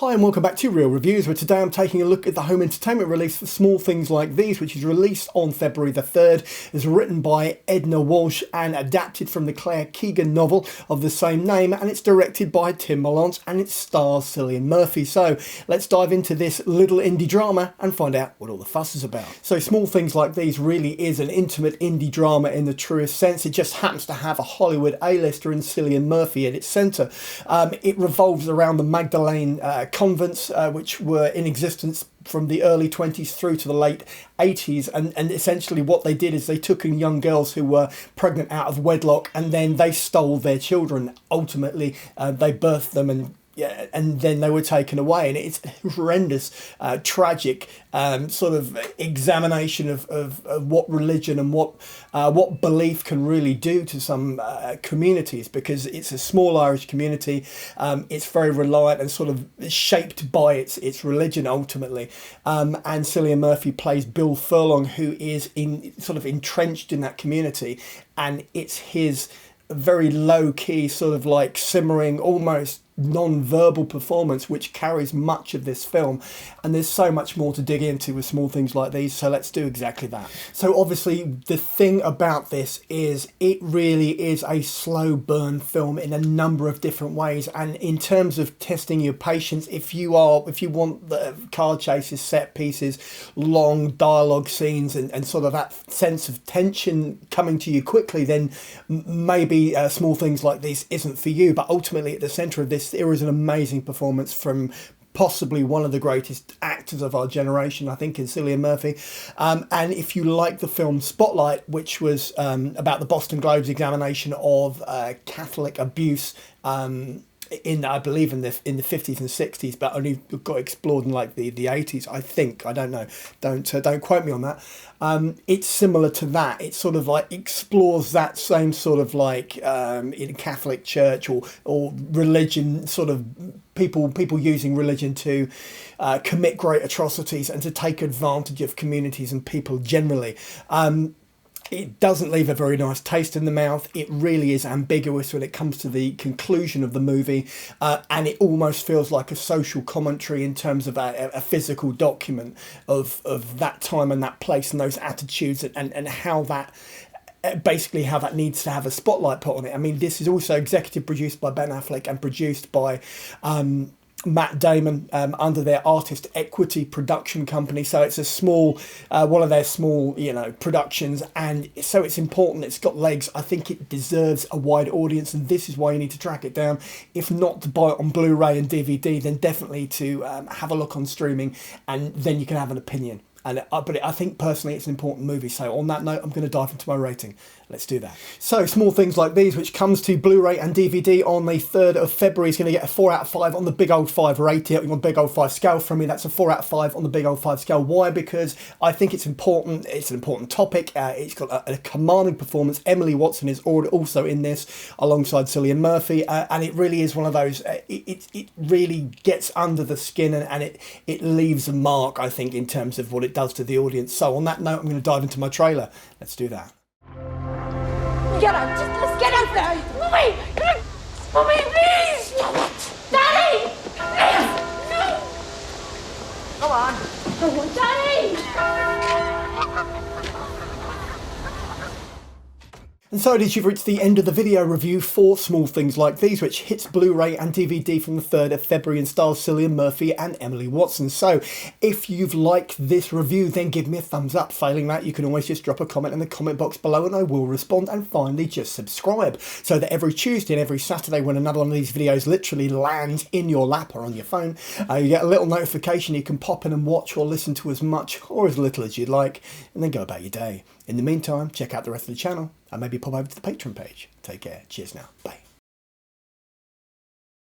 Hi and welcome back to Real Reviews, where today I'm taking a look at the home entertainment release for Small Things Like These, which is released on February the 3rd. It's written by Enda Walsh and adapted from the Keegan novel of the same name, and it's directed by Mielants and it stars Cillian Murphy. So let's dive into this little indie drama and find out what all the fuss is about. So Small Things Like These really is an intimate indie drama in the truest sense. It just happens to have a Hollywood A-lister in Cillian Murphy at its centre. It revolves around the Magdalene convents, which were in existence from the early 20s through to the late 80s, and essentially what they did is they took in young girls who were pregnant out of wedlock, and then they stole their children. Ultimately they birthed them, and then they were taken away, and it's a horrendous, tragic sort of examination of what religion and what belief can really do to some communities, because it's a small Irish community. It's very reliant and sort of shaped by its religion ultimately. And Cillian Murphy plays Bill Furlong, who is sort of entrenched in that community, and it's his very low-key, sort of like simmering, almost non-verbal performance which carries much of this film. And there's so much more to dig into with Small Things Like These, so let's do exactly that. So obviously the thing about this is it really is a slow burn film in a number of different ways, and in terms of testing your patience, if you want the car chases, set pieces, long dialogue scenes, and sort of that sense of tension coming to you quickly, then maybe Small Things Like These isn't for you. But ultimately at the centre of this, there is an amazing performance from possibly one of the greatest actors of our generation, I think, in Cillian Murphy. And if you like the film Spotlight, which was about the Boston Globe's examination of Catholic abuse I believe in the 50s and 60s, but only got explored in like the 80s, I think. I don't know. Don't quote me on that. It's similar to that. It sort of like explores that same sort of like in Catholic Church or religion, sort of people using religion to commit great atrocities and to take advantage of communities and people generally. It doesn't leave a very nice taste in the mouth. It really is ambiguous when it comes to the conclusion of the movie, and it almost feels like a social commentary in terms of a physical document of that time and that place and those attitudes and how that basically how that needs to have a spotlight put on it. I mean, this is also executive produced by Ben Affleck and produced by Matt Damon under their Artist Equity production company, so it's a small one of their small productions, and so it's important, it's got legs. I think it deserves a wide audience, and this is why you need to track it down, if not to buy it on Blu-ray and DVD, then definitely to have a look on streaming, and then you can have an opinion. But I think personally it's an important movie. So on that note, I'm going to dive into my rating. Let's do that. So Small Things Like These, which comes to Blu-ray and DVD on the 3rd of February, is going to get a 4 out of 5 on the big old 5 rating, on big old 5 scale from me. That's a 4 out of 5 on the big old 5 scale. Why? Because I think it's important. It's an important topic. It's got a commanding performance. Emily Watson is also in this alongside Cillian Murphy, and it really is one of those. It really gets under the skin, and it leaves a mark, I think, in terms of what it does to the audience. So on that note, I'm going to dive into my trailer. Let's do that. Let's get out there! Mommy! Mommy, please! Daddy! Please! No! Come on! Daddy! And so it is, you've reached the end of the video review for Small Things Like These, which hits Blu-ray and DVD from the 3rd of February and stars Cillian Murphy and Emily Watson. So if you've liked this review, then give me a thumbs up. Failing that, you can always just drop a comment in the comment box below and I will respond. And finally, just subscribe so that every Tuesday and every Saturday when another one of these videos literally lands in your lap or on your phone, you get a little notification. You can pop in and watch or listen to as much or as little as you'd like, and then go about your day. In the meantime, check out the rest of the channel and maybe pop over to the Patreon page. Take care. Cheers now. Bye.